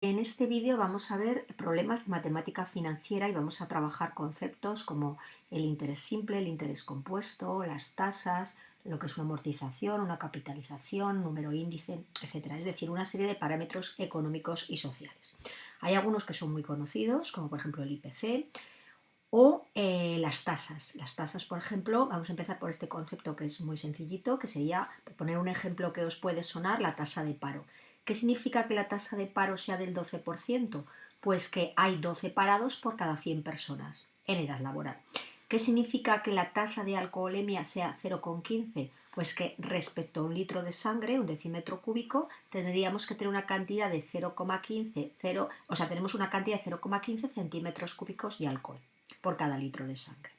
En este vídeo vamos a ver problemas de matemática financiera y vamos a trabajar conceptos como el interés simple, el interés compuesto, las tasas, lo que es una amortización, una capitalización, número índice, etcétera. Es decir, una serie de parámetros económicos y sociales. Hay algunos que son muy conocidos, como por ejemplo el IPC o las tasas. Las tasas, por ejemplo, vamos a empezar por este concepto que es muy sencillito, que sería, por poner un ejemplo que os puede sonar, la tasa de paro. ¿Qué significa que la tasa de paro sea del 12%? Pues que hay 12 parados por cada 100 personas en edad laboral. ¿Qué significa que la tasa de alcoholemia sea 0,15? Pues que respecto a un litro de sangre, un decímetro cúbico, tendríamos que tener una cantidad de 0,15, o sea, tenemos una cantidad de 0,15 centímetros cúbicos de alcohol por cada litro de sangre.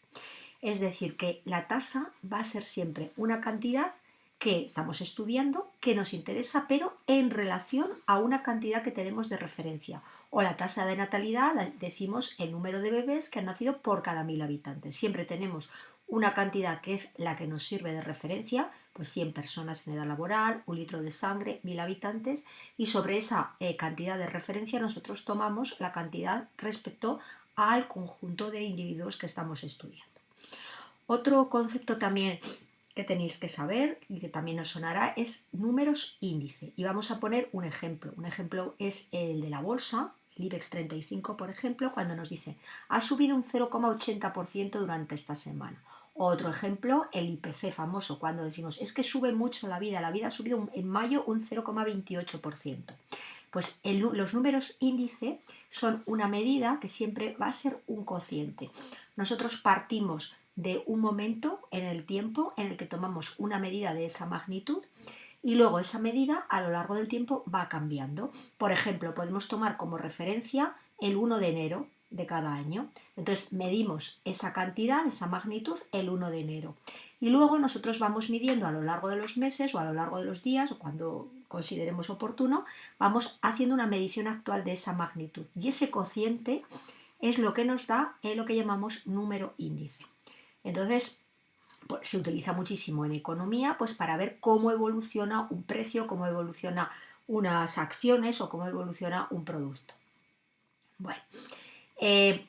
Es decir, que la tasa va a ser siempre una cantidad que estamos estudiando, que nos interesa, pero en relación a una cantidad que tenemos de referencia. O la tasa de natalidad, decimos el número de bebés que han nacido por cada 1000 habitantes. Siempre tenemos una cantidad que es la que nos sirve de referencia, pues 100 personas en edad laboral, un litro de sangre, 1000 habitantes, y sobre esa cantidad de referencia nosotros tomamos la cantidad respecto al conjunto de individuos que estamos estudiando. Otro concepto también que tenéis que saber y que también os sonará es números índice. Y vamos a poner un ejemplo. Un ejemplo es el de la bolsa, el IBEX 35, por ejemplo, cuando nos dice ha subido un 0,80% durante esta semana. Otro ejemplo, el IPC famoso, cuando decimos es que sube mucho la vida ha subido en mayo un 0,28%. Pues los números índice son una medida que siempre va a ser un cociente. Nosotros partimos de un momento en el tiempo en el que tomamos una medida de esa magnitud y luego esa medida a lo largo del tiempo va cambiando. Por ejemplo, podemos tomar como referencia el 1 de enero de cada año. Entonces medimos esa cantidad, esa magnitud, el 1 de enero. Y luego nosotros vamos midiendo a lo largo de los meses o a lo largo de los días o cuando consideremos oportuno, vamos haciendo una medición actual de esa magnitud. Y ese cociente es lo que nos da lo que llamamos número índice. Entonces, pues, se utiliza muchísimo en economía pues, para ver cómo evoluciona un precio, cómo evoluciona unas acciones o cómo evoluciona un producto. Bueno,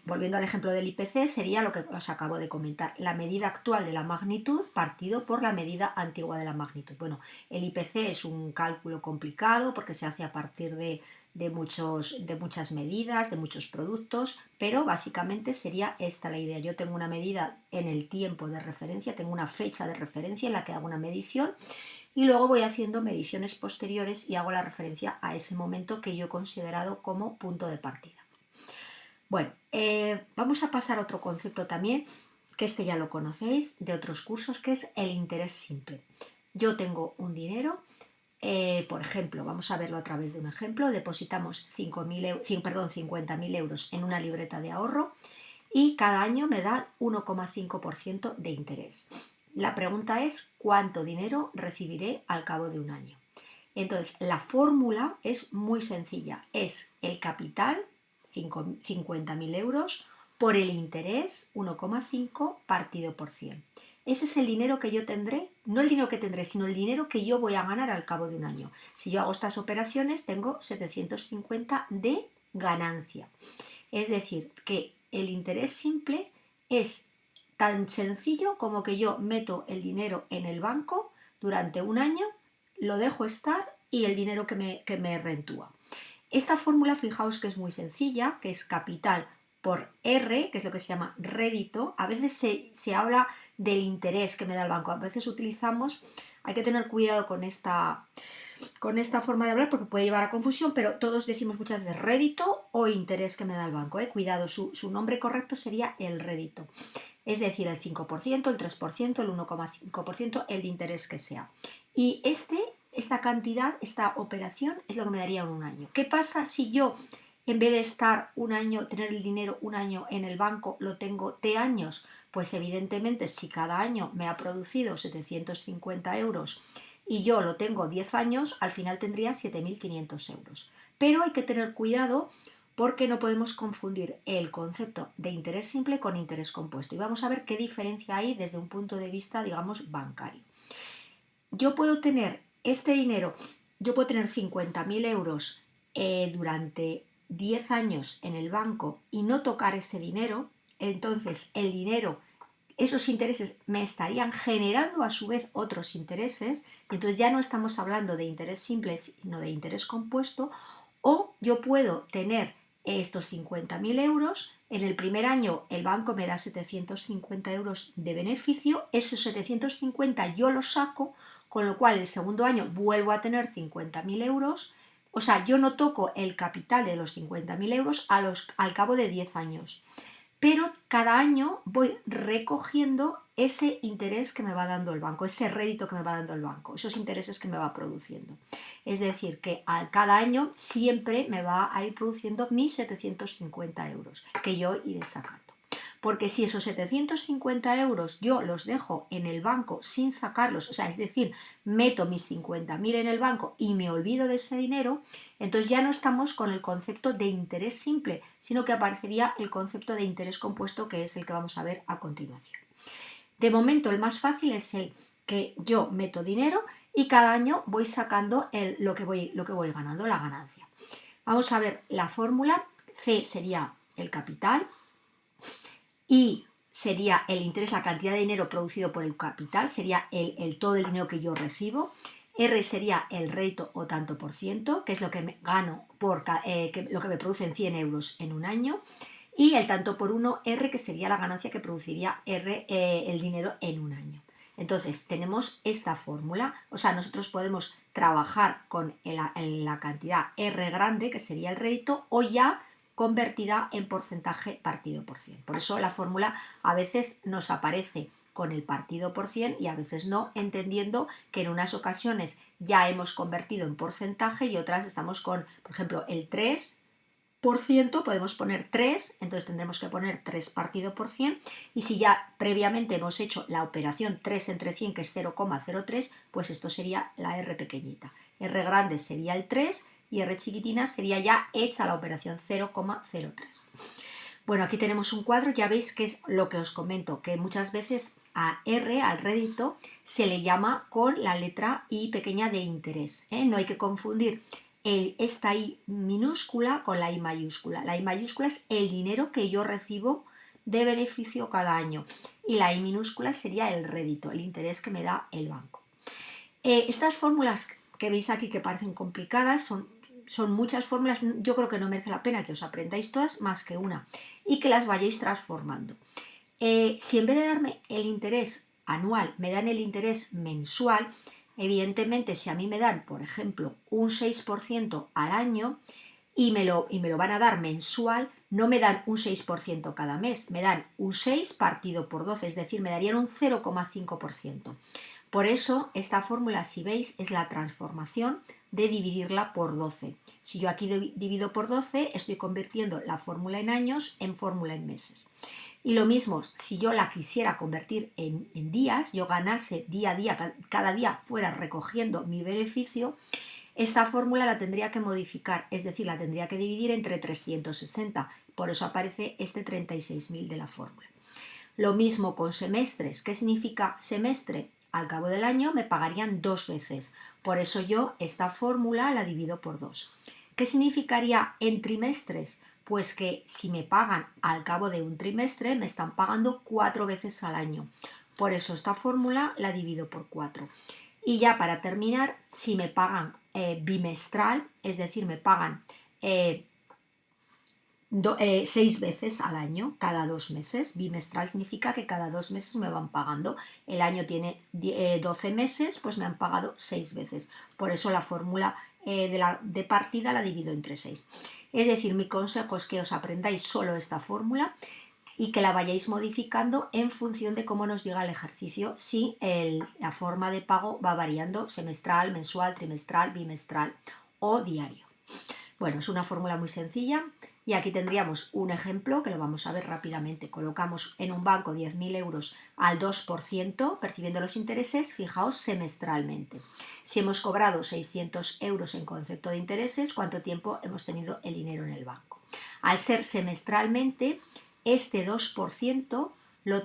volviendo al ejemplo del IPC, sería lo que os acabo de comentar, la medida actual de la magnitud partido por la medida antigua de la magnitud. Bueno, el IPC es un cálculo complicado porque se hace a partir de muchas medidas, de muchos productos, pero básicamente sería esta la idea. Yo tengo una medida en el tiempo de referencia, tengo una fecha de referencia en la que hago una medición y luego voy haciendo mediciones posteriores y hago la referencia a ese momento que yo he considerado como punto de partida. Bueno, vamos a pasar a otro concepto también, que este ya lo conocéis de otros cursos, que es el interés simple. Yo tengo un dinero, por ejemplo, vamos a verlo a través de un ejemplo, depositamos 50.000 euros en una libreta de ahorro y cada año me da 1,5% de interés. La pregunta es cuánto dinero recibiré al cabo de un año. Entonces, la fórmula es muy sencilla, es el capital 50.000 euros por el interés 1,5 partido por 100. Ese es el dinero que yo tendré, no el dinero que tendré, sino el dinero que yo voy a ganar al cabo de un año. Si yo hago estas operaciones, tengo 750 de ganancia. Es decir, que el interés simple es tan sencillo como que yo meto el dinero en el banco durante un año, lo dejo estar y el dinero que me rentúa. Esta fórmula, fijaos que es muy sencilla, que es capital por R, que es lo que se llama rédito. A veces se habla del interés que me da el banco. A veces utilizamos, hay que tener cuidado con esta forma de hablar porque puede llevar a confusión, pero todos decimos muchas veces rédito o interés que me da el banco. Cuidado, su nombre correcto sería el rédito. Es decir, el 5%, el 3%, el 1,5%, el de interés que sea. Y esta cantidad, esta operación es lo que me daría un año. ¿Qué pasa si yo, en vez de estar un año, tener el dinero un año en el banco, lo tengo de años? Pues evidentemente si cada año me ha producido 750 euros y yo lo tengo 10 años, al final tendría 7.500 euros. Pero hay que tener cuidado porque no podemos confundir el concepto de interés simple con interés compuesto. Y vamos a ver qué diferencia hay desde un punto de vista, digamos, bancario. Yo puedo tener este dinero, yo puedo tener 50.000 euros durante 10 años en el banco y no tocar ese dinero, entonces el dinero, esos intereses me estarían generando a su vez otros intereses, y entonces ya no estamos hablando de interés simple, sino de interés compuesto. O yo puedo tener estos 50.000 euros, en el primer año el banco me da 750 euros de beneficio, esos 750 yo los saco, con lo cual el segundo año vuelvo a tener 50.000 euros, o sea, yo no toco el capital de los 50.000 euros al cabo de 10 años, pero cada año voy recogiendo ese interés que me va dando el banco, ese rédito que me va dando el banco, esos intereses que me va produciendo. Es decir, que cada año siempre me va a ir produciendo mis 750 euros, que yo iré sacando. Porque si esos 750 euros yo los dejo en el banco sin sacarlos, o sea, es decir, meto mis 50.000 en el banco y me olvido de ese dinero, entonces ya no estamos con el concepto de interés simple, sino que aparecería el concepto de interés compuesto, que es el que vamos a ver a continuación. De momento el más fácil es el que yo meto dinero y cada año voy sacando lo que voy ganando, la ganancia. Vamos a ver la fórmula. C sería el capital, I sería el interés, la cantidad de dinero producido por el capital, sería todo el dinero que yo recibo. R sería el rédito o tanto por ciento, que es lo que me gano lo que me producen 100 euros en un año. Y el tanto por uno R, que sería la ganancia que produciría R, el dinero en un año. Entonces tenemos esta fórmula, o sea, nosotros podemos trabajar con la cantidad R grande, que sería el rédito, o ya convertida en porcentaje partido por 100. Por eso la fórmula a veces nos aparece con el partido por 100 y a veces no, entendiendo que en unas ocasiones ya hemos convertido en porcentaje y otras estamos con, por ejemplo, el 3%, podemos poner 3, entonces tendremos que poner 3 partido por 100, y si ya previamente hemos hecho la operación 3 entre 100, que es 0,03, pues esto sería la R pequeñita. R grande sería el 3 y R chiquitina sería ya hecha la operación 0,03. Bueno, aquí tenemos un cuadro, ya veis que es lo que os comento, que muchas veces a R, al rédito, se le llama con la letra I pequeña de interés, ¿eh? No hay que confundir esta I minúscula con la I mayúscula. La I mayúscula es el dinero que yo recibo de beneficio cada año y la I minúscula sería el rédito, el interés que me da el banco. Estas fórmulas que veis aquí que parecen complicadas son muchas fórmulas. Yo creo que no merece la pena que os aprendáis todas más que una y que las vayáis transformando. Si en vez de darme el interés anual me dan el interés mensual, evidentemente si a mí me dan, por ejemplo, un 6% al año y me lo van a dar mensual, no me dan un 6% cada mes, me dan un 6 partido por 12, es decir, me darían un 0,5%. Por eso esta fórmula, si veis, es la transformación de dividirla por 12. Si yo aquí divido por 12, estoy convirtiendo la fórmula en años en fórmula en meses. Y lo mismo, si yo la quisiera convertir en días, yo ganase día a día, cada día fuera recogiendo mi beneficio, esta fórmula la tendría que modificar, es decir, la tendría que dividir entre 360. Por eso aparece este 36.000 de la fórmula. Lo mismo con semestres. ¿Qué significa semestre? Al cabo del año me pagarían 2 veces. Por eso yo esta fórmula la divido por 2. ¿Qué significaría en trimestres? Pues que si me pagan al cabo de un trimestre, me están pagando 4 veces al año. Por eso esta fórmula la divido por 4. Y ya para terminar, si me pagan bimestral, es decir, me pagan 6 veces al año, cada 2 meses. Bimestral significa que cada 2 meses me van pagando. El año tiene 12 meses, pues me han pagado 6 veces. Por eso la fórmula de partida la divido entre 6. Es decir, mi consejo es que os aprendáis solo esta fórmula y que la vayáis modificando en función de cómo nos diga el ejercicio, si la forma de pago va variando semestral, mensual, trimestral, bimestral o diario. Bueno, es una fórmula muy sencilla y aquí tendríamos un ejemplo que lo vamos a ver rápidamente. Colocamos en un banco 10.000 euros al 2%, percibiendo los intereses, fijaos, semestralmente. Si hemos cobrado 600 euros en concepto de intereses, ¿cuánto tiempo hemos tenido el dinero en el banco? Al ser semestralmente, este 2% lo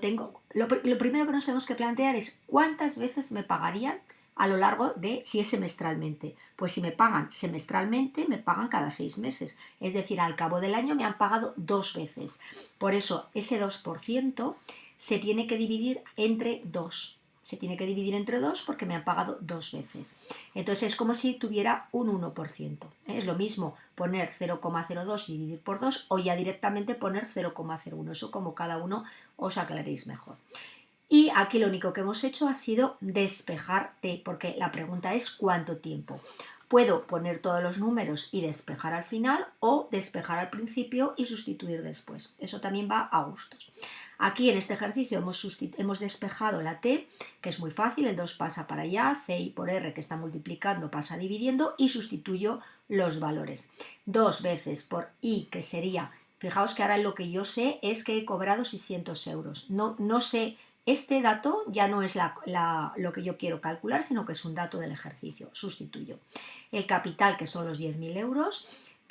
primero que nos tenemos que plantear es cuántas veces me pagarían a lo largo de, si es semestralmente, pues si me pagan semestralmente, me pagan cada 6 meses. Es decir, al cabo del año me han pagado 2 veces. Por eso, ese 2% se tiene que dividir entre 2. Se tiene que dividir entre 2 porque me han pagado 2 veces. Entonces es como si tuviera un 1%. Es lo mismo poner 0,02 y dividir por 2 o ya directamente poner 0,01. Eso como cada uno os aclaréis mejor. Y aquí lo único que hemos hecho ha sido despejar t, porque la pregunta es ¿cuánto tiempo? Puedo poner todos los números y despejar al final o despejar al principio y sustituir después. Eso también va a gustos. Aquí en este ejercicio hemos despejado la t, que es muy fácil, el 2 pasa para allá, c y por r que está multiplicando pasa dividiendo y sustituyo los valores. 2 veces por i, que sería, fijaos que ahora lo que yo sé es que he cobrado 600 euros. No sé, este dato ya no es lo que yo quiero calcular, sino que es un dato del ejercicio. Sustituyo. El capital, que son los 10.000 euros,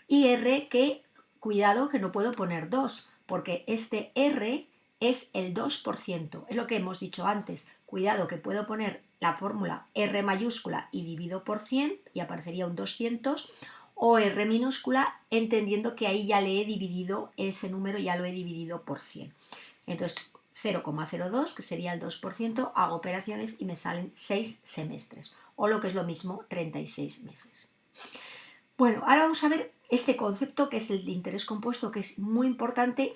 y r, que, cuidado, que no puedo poner 2, porque este r es el 2%, es lo que hemos dicho antes. Cuidado que puedo poner la fórmula R mayúscula y divido por 100 y aparecería un 200, o R minúscula, entendiendo que ahí ya le he dividido ese número, ya lo he dividido por 100. Entonces 0,02, que sería el 2%, hago operaciones y me salen 6 semestres, o lo que es lo mismo, 36 meses. Bueno, ahora vamos a ver este concepto que es el de interés compuesto, que es muy importante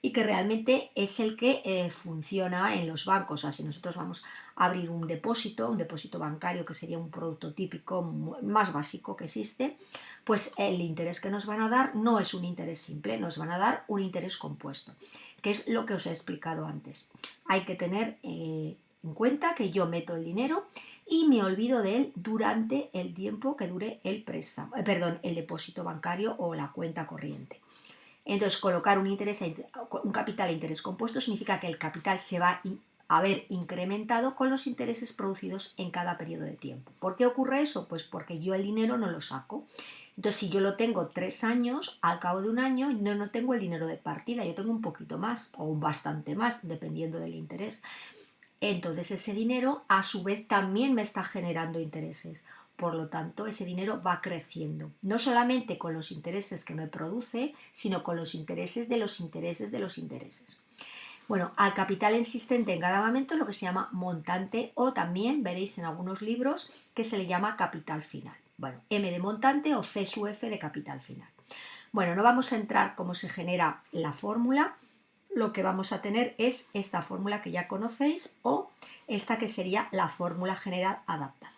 y que realmente es el que funciona en los bancos. O sea, si nosotros vamos a abrir un depósito bancario, que sería un producto típico más básico que existe, pues el interés que nos van a dar no es un interés simple, nos van a dar un interés compuesto, que es lo que os he explicado antes. Hay que tener en cuenta que yo meto el dinero y me olvido de él durante el tiempo que dure el préstamo, el depósito bancario o la cuenta corriente. Entonces, colocar un capital a interés compuesto significa que el capital se va a ver incrementado con los intereses producidos en cada periodo de tiempo. ¿Por qué ocurre eso? Pues porque yo el dinero no lo saco. Entonces, si yo lo tengo 3 años, al cabo de un año no tengo el dinero de partida, yo tengo un poquito más o bastante más, dependiendo del interés. Entonces, ese dinero a su vez también me está generando intereses. Por lo tanto, ese dinero va creciendo, no solamente con los intereses que me produce, sino con los intereses de los intereses de los intereses. Bueno, al capital existente en cada momento es lo que se llama montante, o también veréis en algunos libros que se le llama capital final. Bueno, M de montante o C sub F de capital final. Bueno, no vamos a entrar cómo se genera la fórmula. Lo que vamos a tener es esta fórmula que ya conocéis o esta que sería la fórmula general adaptada.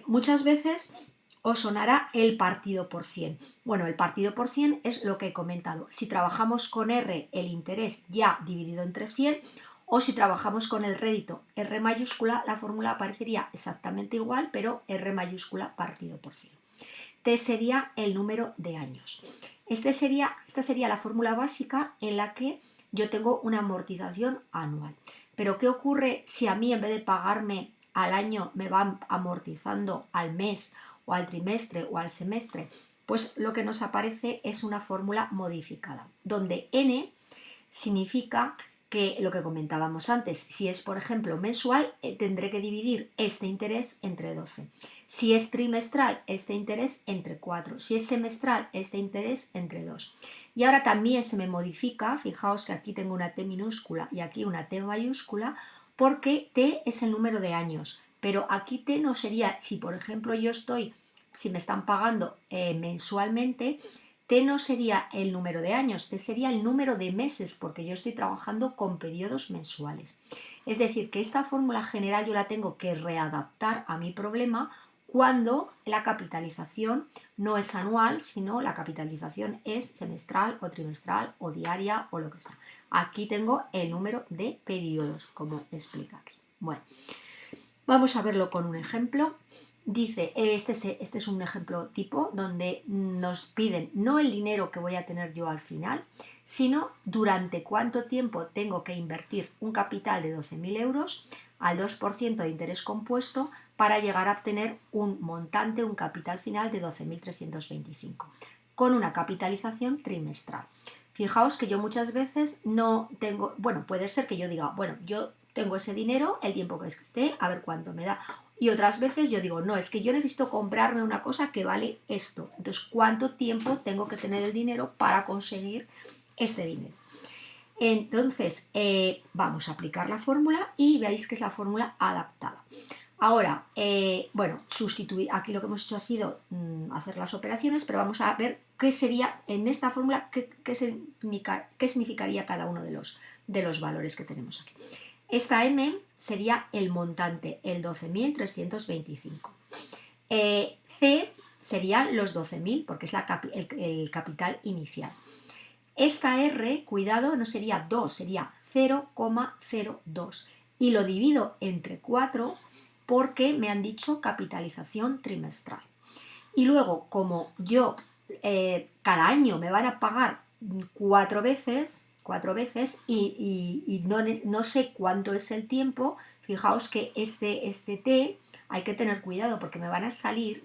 Muchas veces os sonará el partido por 100. Bueno, el partido por 100 es lo que he comentado. Si trabajamos con R, el interés ya dividido entre 100, o si trabajamos con el rédito R mayúscula, la fórmula aparecería exactamente igual, pero R mayúscula partido por 100. T sería el número de años. Esta sería la fórmula básica en la que yo tengo una amortización anual. Pero ¿qué ocurre si a mí en vez de pagarme al año me van amortizando al mes o al trimestre o al semestre? Pues lo que nos aparece es una fórmula modificada, donde N significa que lo que comentábamos antes, si es por ejemplo mensual, tendré que dividir este interés entre 12. Si es trimestral, este interés entre 4. Si es semestral, este interés entre 2. Y ahora también se me modifica, fijaos que aquí tengo una T minúscula y aquí una T mayúscula, porque T es el número de años. Pero aquí T no sería, si por ejemplo si me están pagando mensualmente, T no sería el número de años, T sería el número de meses, porque yo estoy trabajando con periodos mensuales. Es decir, que esta fórmula general yo la tengo que readaptar a mi problema cuando la capitalización no es anual, sino la capitalización es semestral o trimestral o diaria o lo que sea. Aquí tengo el número de periodos, como explica aquí. Bueno, vamos a verlo con un ejemplo. Dice, este es un ejemplo tipo donde nos piden no el dinero que voy a tener yo al final, sino durante cuánto tiempo tengo que invertir un capital de 12.000 euros al 2% de interés compuesto para llegar a obtener un montante, un capital final de 12.325, con una capitalización trimestral. Fijaos que yo muchas veces no tengo, bueno, puede ser que yo diga, bueno, yo tengo ese dinero, el tiempo que esté, a ver cuánto me da. Y otras veces yo digo, no, es que yo necesito comprarme una cosa que vale esto. Entonces, ¿cuánto tiempo tengo que tener el dinero para conseguir ese dinero? Entonces, vamos a aplicar la fórmula y veáis que es la fórmula adaptada. Ahora, bueno, sustituir, aquí lo que hemos hecho ha sido hacer las operaciones, pero vamos a ver qué sería en esta fórmula, qué significaría cada uno de los valores que tenemos aquí. Esta M sería el montante, el 12.325. C serían los 12.000 porque es el capital inicial. Esta R, cuidado, no sería 2, sería 0,02 y lo divido entre 4 porque me han dicho capitalización trimestral. Y luego, como yo cada año me van a pagar 4 veces y no sé cuánto es el tiempo, fijaos que este T hay que tener cuidado porque me van a salir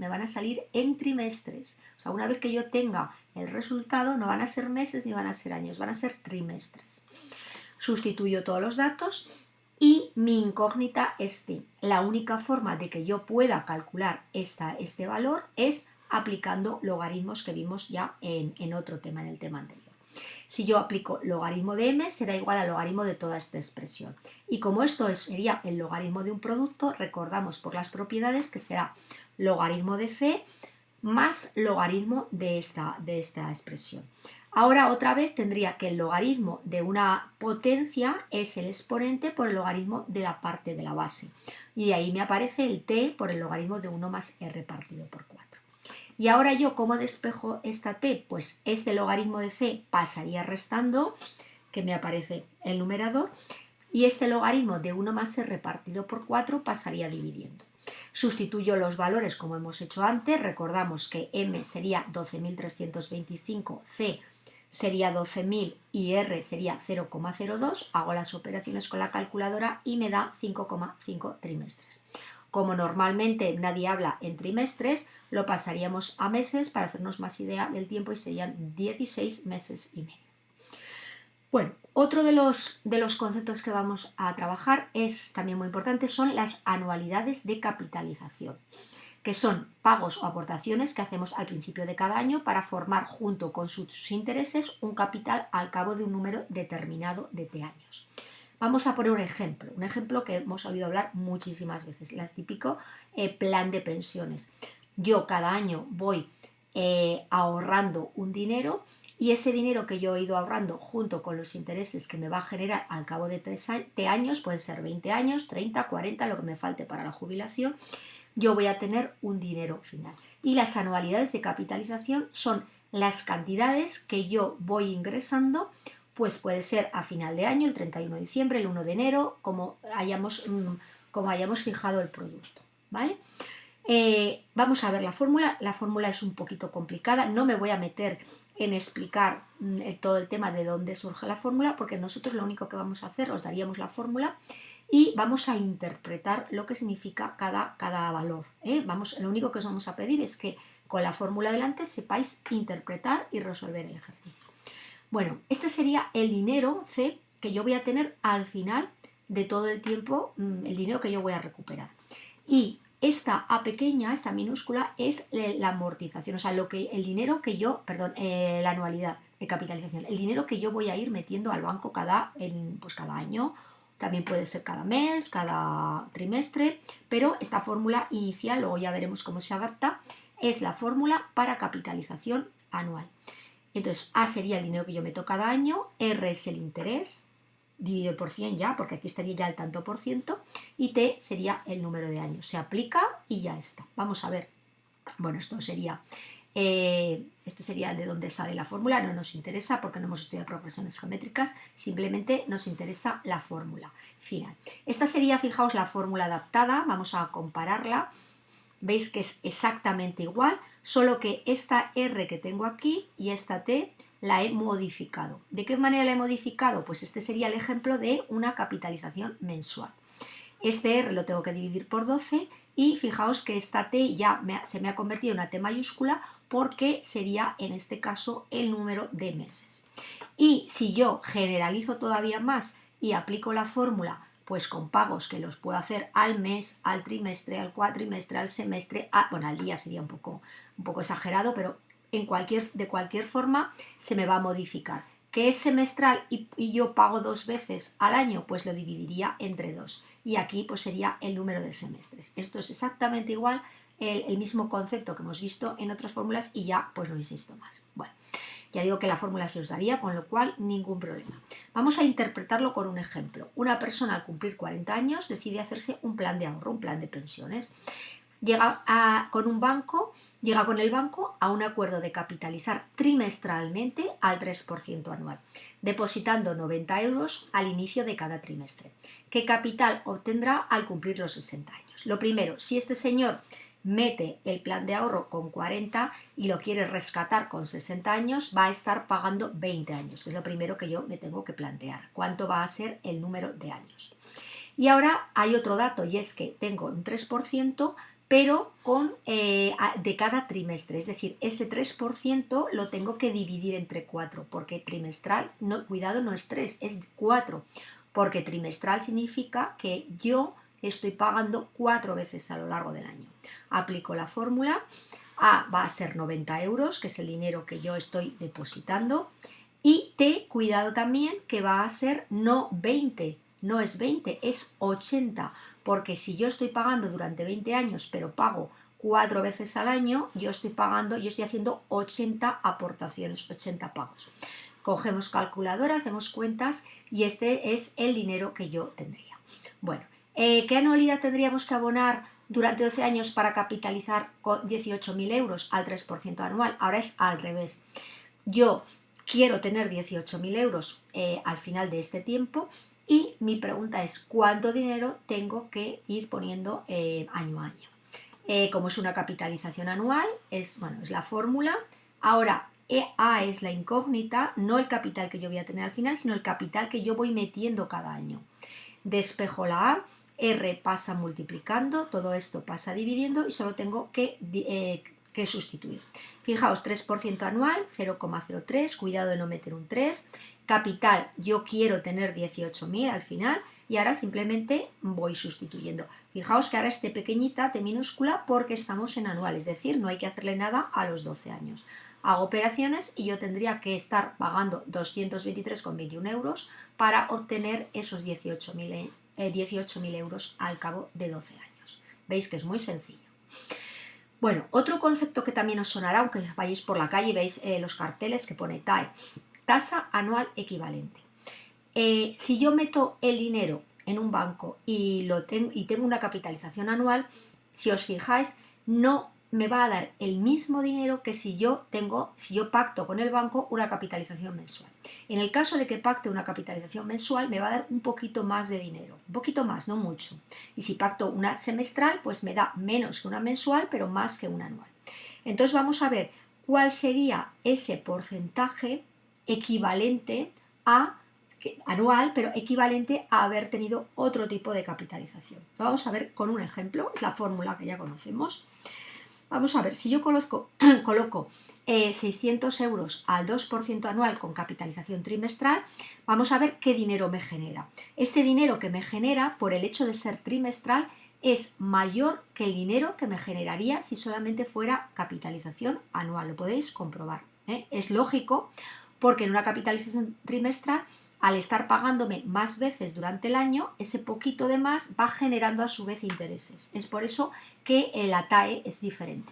en trimestres. O sea, una vez que yo tenga el resultado, no van a ser meses ni van a ser años, van a ser trimestres. Sustituyo todos los datos y mi incógnita es T. La única forma de que yo pueda calcular este valor es aplicando logaritmos que vimos ya en otro tema, en el tema anterior. Si yo aplico logaritmo de m, será igual al logaritmo de toda esta expresión. Y como esto sería el logaritmo de un producto, recordamos por las propiedades que será logaritmo de c más logaritmo de esta expresión. Ahora otra vez tendría que el logaritmo de una potencia es el exponente por el logaritmo de la parte de la base. Y de ahí me aparece el t por el logaritmo de 1 más r partido por 4. Y ahora yo, ¿cómo despejo esta t? Pues este logaritmo de c pasaría restando, que me aparece el numerador, y este logaritmo de 1 más r partido por 4 pasaría dividiendo. Sustituyo los valores como hemos hecho antes, recordamos que m sería 12.325, c sería 12.000 y r sería 0,02, hago las operaciones con la calculadora y me da 5,5 trimestres. Como normalmente nadie habla en trimestres, lo pasaríamos a meses para hacernos más idea del tiempo y serían 16 meses y medio. Bueno, otro de los conceptos que vamos a trabajar es también muy importante, son las anualidades de capitalización, que son pagos o aportaciones que hacemos al principio de cada año para formar junto con sus intereses un capital al cabo de un número determinado de años. Vamos a poner un ejemplo que hemos oído hablar muchísimas veces, el típico plan de pensiones. Yo cada año voy ahorrando un dinero y ese dinero que yo he ido ahorrando junto con los intereses que me va a generar al cabo de 3 años, pueden ser 20 años, 30, 40, lo que me falte para la jubilación, yo voy a tener un dinero final. Y las anualidades de capitalización son las cantidades que yo voy ingresando, pues puede ser a final de año, el 31 de diciembre, el 1 de enero, como hayamos fijado el producto, ¿vale? Vamos a ver la fórmula es un poquito complicada, no me voy a meter en explicar todo el tema de dónde surge la fórmula, porque nosotros lo único que vamos a hacer, os daríamos la fórmula y vamos a interpretar lo que significa cada valor. Lo único que os vamos a pedir es que con la fórmula delante sepáis interpretar y resolver el ejercicio. Bueno, este sería el dinero C que yo voy a tener al final de todo el tiempo, el dinero que yo voy a recuperar. Y esta A pequeña, esta minúscula, es la amortización, o sea, la anualidad de capitalización, el dinero que yo voy a ir metiendo al banco cada año, también puede ser cada mes, cada trimestre, pero esta fórmula inicial, luego ya veremos cómo se adapta, es la fórmula para capitalización anual. Entonces, A sería el dinero que yo meto cada año, R es el interés, dividido por 100 ya, porque aquí estaría ya el tanto por ciento, y T sería el número de años. Se aplica y ya está. Vamos a ver. Bueno, este sería de dónde sale la fórmula, no nos interesa porque no hemos estudiado progresiones geométricas, simplemente nos interesa la fórmula final. Esta sería, fijaos, la fórmula adaptada, vamos a compararla. Veis que es exactamente igual, solo que esta R que tengo aquí y esta T la he modificado. ¿De qué manera la he modificado? Pues este sería el ejemplo de una capitalización mensual. Este R lo tengo que dividir por 12 y fijaos que esta T ya se me ha convertido en una T mayúscula porque sería en este caso el número de meses. Y si yo generalizo todavía más y aplico la fórmula pues con pagos que los puedo hacer al mes, al trimestre, al cuatrimestre, al semestre, bueno, al día sería un poco exagerado, pero de cualquier forma se me va a modificar. ¿Que es semestral y yo pago 2 veces al año? Pues lo dividiría entre 2. Y aquí pues sería el número de semestres. Esto es exactamente igual, el mismo concepto que hemos visto en otras fórmulas y ya pues no insisto más. Bueno, ya digo que la fórmula se os daría, con lo cual ningún problema. Vamos a interpretarlo con un ejemplo. Una persona al cumplir 40 años decide hacerse un plan de ahorro, un plan de pensiones. Llega con el banco a un acuerdo de capitalizar trimestralmente al 3% anual, depositando 90 euros al inicio de cada trimestre. ¿Qué capital obtendrá al cumplir los 60 años? Lo primero, si este señor mete el plan de ahorro con 40 y lo quiere rescatar con 60 años, va a estar pagando 20 años, que es lo primero que yo me tengo que plantear. ¿Cuánto va a ser el número de años? Y ahora hay otro dato, y es que tengo un 3%, pero de cada trimestre, es decir, ese 3% lo tengo que dividir entre 4, porque trimestral, no, cuidado, no es 3, es 4, porque trimestral significa que yo estoy pagando 4 veces a lo largo del año. Aplico la fórmula, A va a ser 90 euros, que es el dinero que yo estoy depositando, y T, cuidado también, que va a ser no 20, no es 20, es 80, porque si yo estoy pagando durante 20 años, pero pago 4 veces al año, yo estoy haciendo 80 aportaciones, 80 pagos. Cogemos calculadora, hacemos cuentas y este es el dinero que yo tendría. Bueno, ¿qué anualidad tendríamos que abonar durante 12 años para capitalizar con 18.000 euros al 3% anual? Ahora es al revés. Yo quiero tener 18.000 euros al final de este tiempo y mi pregunta es ¿cuánto dinero tengo que ir poniendo año a año? Como es una capitalización anual, es la fórmula. Ahora, A es la incógnita, no el capital que yo voy a tener al final, sino el capital que yo voy metiendo cada año. Despejo la A, R pasa multiplicando, todo esto pasa dividiendo y solo tengo que sustituir. Fijaos, 3% anual, 0,03, cuidado de no meter un 3. Capital, yo quiero tener 18.000 al final y ahora simplemente voy sustituyendo. Fijaos que ahora esté pequeñita, T minúscula, porque estamos en anual, es decir, no hay que hacerle nada a los 12 años. Hago operaciones y yo tendría que estar pagando 223,21 euros para obtener esos 18.000 euros al cabo de 12 años. Veis que es muy sencillo. Bueno, otro concepto que también os sonará, aunque vayáis por la calle y veis los carteles que pone TAE, tasa anual equivalente. Si yo meto el dinero en un banco y tengo una capitalización anual, si os fijáis, no me va a dar el mismo dinero que si yo pacto con el banco una capitalización mensual. En el caso de que pacte una capitalización mensual, me va a dar un poquito más de dinero, un poquito más, no mucho. Y si pacto una semestral, pues me da menos que una mensual, pero más que una anual. Entonces vamos a ver cuál sería ese porcentaje equivalente a anual, pero equivalente a haber tenido otro tipo de capitalización. Lo vamos a ver con un ejemplo, es la fórmula que ya conocemos. Vamos a ver, si yo coloco 600 euros al 2% anual con capitalización trimestral, vamos a ver qué dinero me genera. Este dinero que me genera, por el hecho de ser trimestral, es mayor que el dinero que me generaría si solamente fuera capitalización anual. Lo podéis comprobar, ¿eh? Es lógico, porque en una capitalización trimestral, al estar pagándome más veces durante el año, ese poquito de más va generando a su vez intereses. Es por eso que la TAE es diferente.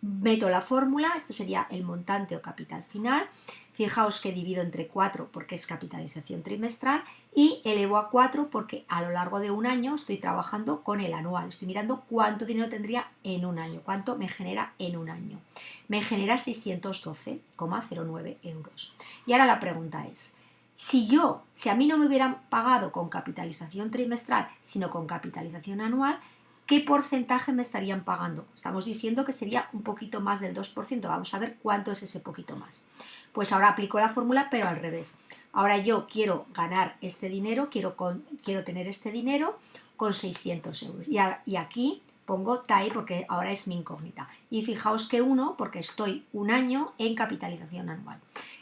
Meto la fórmula, esto sería el montante o capital final. Fijaos que divido entre 4 porque es capitalización trimestral y elevo a 4 porque a lo largo de un año estoy trabajando con el anual. Estoy mirando cuánto dinero tendría en un año, cuánto me genera en un año. Me genera 612,09 euros. Y ahora la pregunta es, si a mí no me hubieran pagado con capitalización trimestral, sino con capitalización anual, ¿qué porcentaje me estarían pagando? Estamos diciendo que sería un poquito más del 2%. Vamos a ver cuánto es ese poquito más. Pues ahora aplico la fórmula, pero al revés. Ahora yo quiero ganar este dinero, quiero tener este dinero con 600 euros. Y aquí pongo TAE porque ahora es mi incógnita. Y fijaos que 1 porque estoy un año en capitalización anual.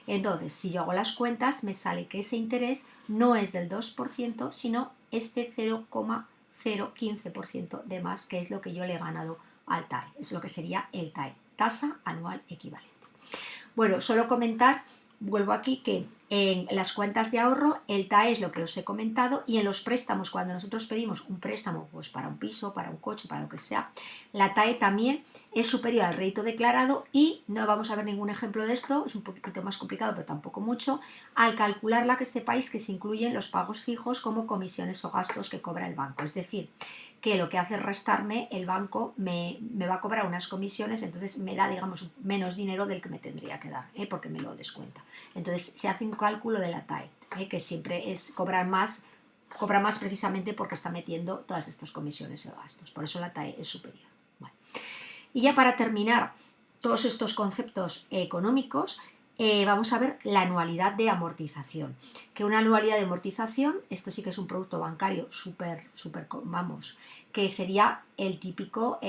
Entonces, si yo hago las cuentas, me sale que ese interés no es del 2%, sino este 0,015% de más, que es lo que yo le he ganado al TAE. Es lo que sería el TAE, tasa anual equivalente. Bueno, solo comentar, vuelvo aquí, que en las cuentas de ahorro el TAE es lo que os he comentado, y en los préstamos, cuando nosotros pedimos un préstamo pues para un piso, para un coche, para lo que sea, la TAE también es superior al rédito declarado, y no vamos a ver ningún ejemplo de esto, es un poquito más complicado pero tampoco mucho. Al calcularla, que sepáis que se incluyen los pagos fijos como comisiones o gastos que cobra el banco, es decir, que lo que hace es restarme, el banco me va a cobrar unas comisiones, entonces me da, digamos, menos dinero del que me tendría que dar, porque me lo descuenta. Entonces se hace un cálculo de la TAE, que siempre es cobra más precisamente porque está metiendo todas estas comisiones y gastos, por eso la TAE es superior. Bueno. Y ya para terminar todos estos conceptos económicos, vamos a ver la anualidad de amortización. Que una anualidad de amortización, esto sí que es un producto bancario súper, vamos, que sería el típico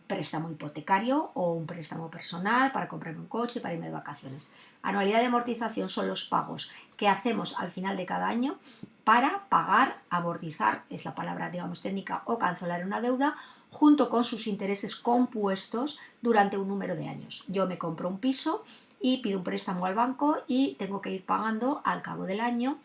préstamo hipotecario o un préstamo personal para comprar un coche, para irme de vacaciones. Anualidad de amortización son los pagos que hacemos al final de cada año para pagar, amortizar, es la palabra, digamos, técnica, o cancelar una deuda, junto con sus intereses compuestos durante un número de años. Yo me compro un piso y pido un préstamo al banco y tengo que ir pagando al cabo del año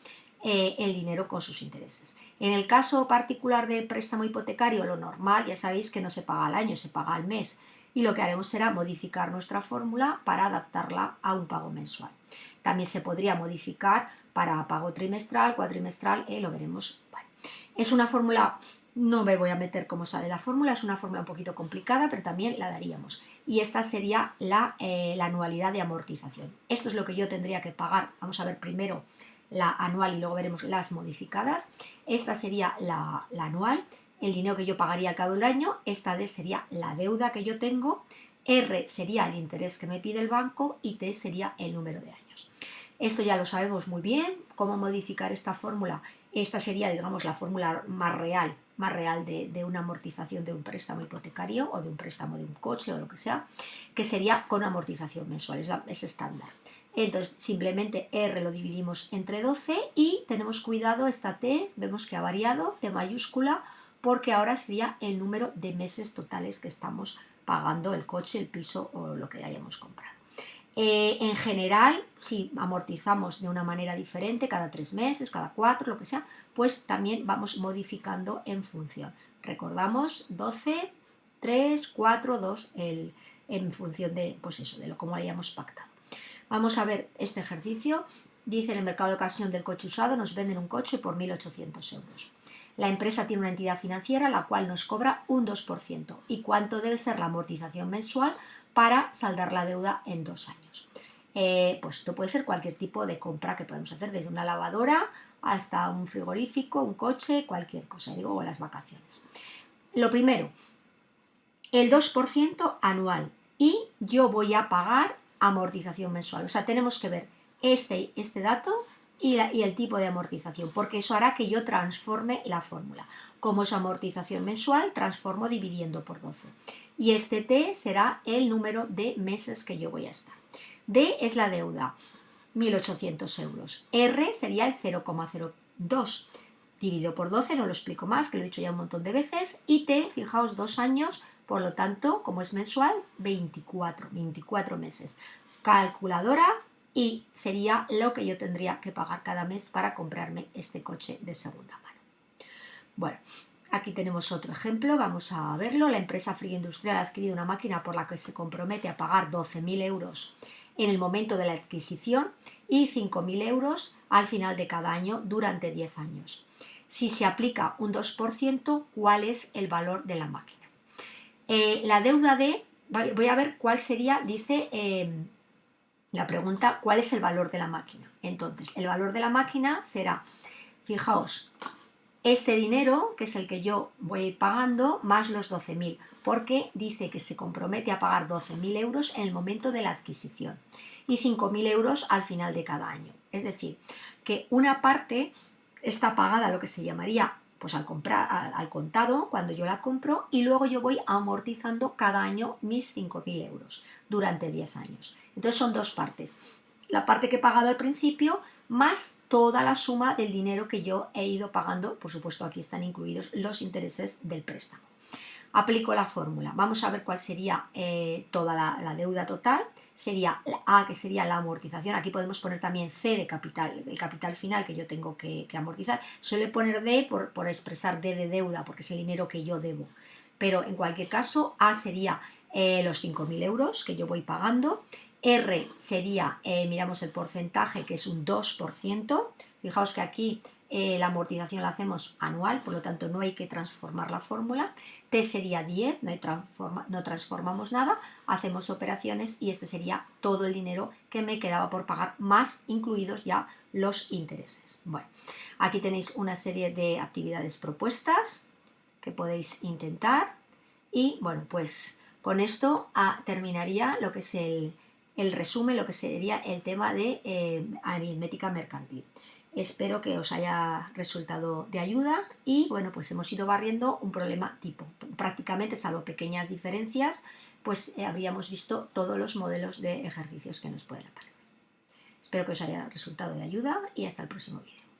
el dinero con sus intereses. En el caso particular del préstamo hipotecario, lo normal, ya sabéis que no se paga al año, se paga al mes, y lo que haremos será modificar nuestra fórmula para adaptarla a un pago mensual. También se podría modificar para pago trimestral, cuatrimestral, lo veremos. Bueno, es una fórmula, no me voy a meter cómo sale la fórmula, es una fórmula un poquito complicada, pero también la daríamos. Y esta sería la anualidad de amortización. Esto es lo que yo tendría que pagar. Vamos a ver primero la anual y luego veremos las modificadas. Esta sería la anual, el dinero que yo pagaría al cabo del año. Esta D sería la deuda que yo tengo. R sería el interés que me pide el banco y T sería el número de años. Esto ya lo sabemos muy bien, cómo modificar esta fórmula. Esta sería, digamos, la fórmula más real de una amortización de un préstamo hipotecario o de un préstamo de un coche o lo que sea, que sería con amortización mensual, es estándar. Entonces, simplemente R lo dividimos entre 12 y tenemos cuidado, esta T, vemos que ha variado, T mayúscula, porque ahora sería el número de meses totales que estamos pagando el coche, el piso o lo que hayamos comprado. En general, si amortizamos de una manera diferente, cada 3 meses, cada 4, lo que sea, pues también vamos modificando en función. Recordamos 12, 3, 4, 2, en función de, pues eso, de lo como hayamos pactado. Vamos a ver este ejercicio. Dice: en el mercado de ocasión del coche usado nos venden un coche por 1.800 euros. La empresa tiene una entidad financiera la cual nos cobra un 2%. ¿Y cuánto debe ser la amortización mensual para saldar la deuda en 2 años? Pues esto puede ser cualquier tipo de compra que podemos hacer, desde una lavadora hasta un frigorífico, un coche, cualquier cosa, digo, o las vacaciones. Lo primero, el 2% anual, y yo voy a pagar amortización mensual. O sea, tenemos que ver este dato y el tipo de amortización, porque eso hará que yo transforme la fórmula. Como es amortización mensual, transformo dividiendo por 12. Y este T será el número de meses que yo voy a estar. D es la deuda, 1.800 euros. R sería el 0,02. Dividido por 12, no lo explico más, que lo he dicho ya un montón de veces. Y T, fijaos, 2 años, por lo tanto, como es mensual, 24 meses. Calculadora, y sería lo que yo tendría que pagar cada mes para comprarme este coche de segunda mano. Bueno, aquí tenemos otro ejemplo, vamos a verlo. La empresa Frío Industrial ha adquirido una máquina por la que se compromete a pagar 12.000 euros en el momento de la adquisición y 5.000 euros al final de cada año durante 10 años. Si se aplica un 2%, ¿cuál es el valor de la máquina? La deuda de, voy a ver cuál sería, dice la pregunta, ¿cuál es el valor de la máquina? Entonces, el valor de la máquina será, fijaos, este dinero, que es el que yo voy a ir pagando, más los 12.000, porque dice que se compromete a pagar 12.000 euros en el momento de la adquisición y 5.000 euros al final de cada año. Es decir, que una parte está pagada, lo que se llamaría pues al comprar, al contado, cuando yo la compro, y luego yo voy amortizando cada año mis 5.000 euros durante 10 años. Entonces son dos partes. La parte que he pagado al principio, más toda la suma del dinero que yo he ido pagando. Por supuesto, aquí están incluidos los intereses del préstamo. Aplico la fórmula. Vamos a ver cuál sería toda la deuda total. Sería A, que sería la amortización. Aquí podemos poner también C de capital, el capital final que yo tengo que amortizar. Suele poner D por expresar D de deuda, porque es el dinero que yo debo. Pero en cualquier caso, A sería los 5.000 euros que yo voy pagando. R sería, miramos el porcentaje, que es un 2%. Fijaos que aquí la amortización la hacemos anual, por lo tanto no hay que transformar la fórmula. T sería 10, no transformamos nada, hacemos operaciones y este sería todo el dinero que me quedaba por pagar, más incluidos ya los intereses. Bueno, aquí tenéis una serie de actividades propuestas que podéis intentar y bueno, pues con esto terminaría lo que es el resumen, lo que sería el tema de aritmética mercantil. Espero que os haya resultado de ayuda y bueno, pues hemos ido barriendo un problema tipo. Prácticamente, salvo pequeñas diferencias, pues habríamos visto todos los modelos de ejercicios que nos pueden aparecer. Espero que os haya resultado de ayuda y hasta el próximo vídeo.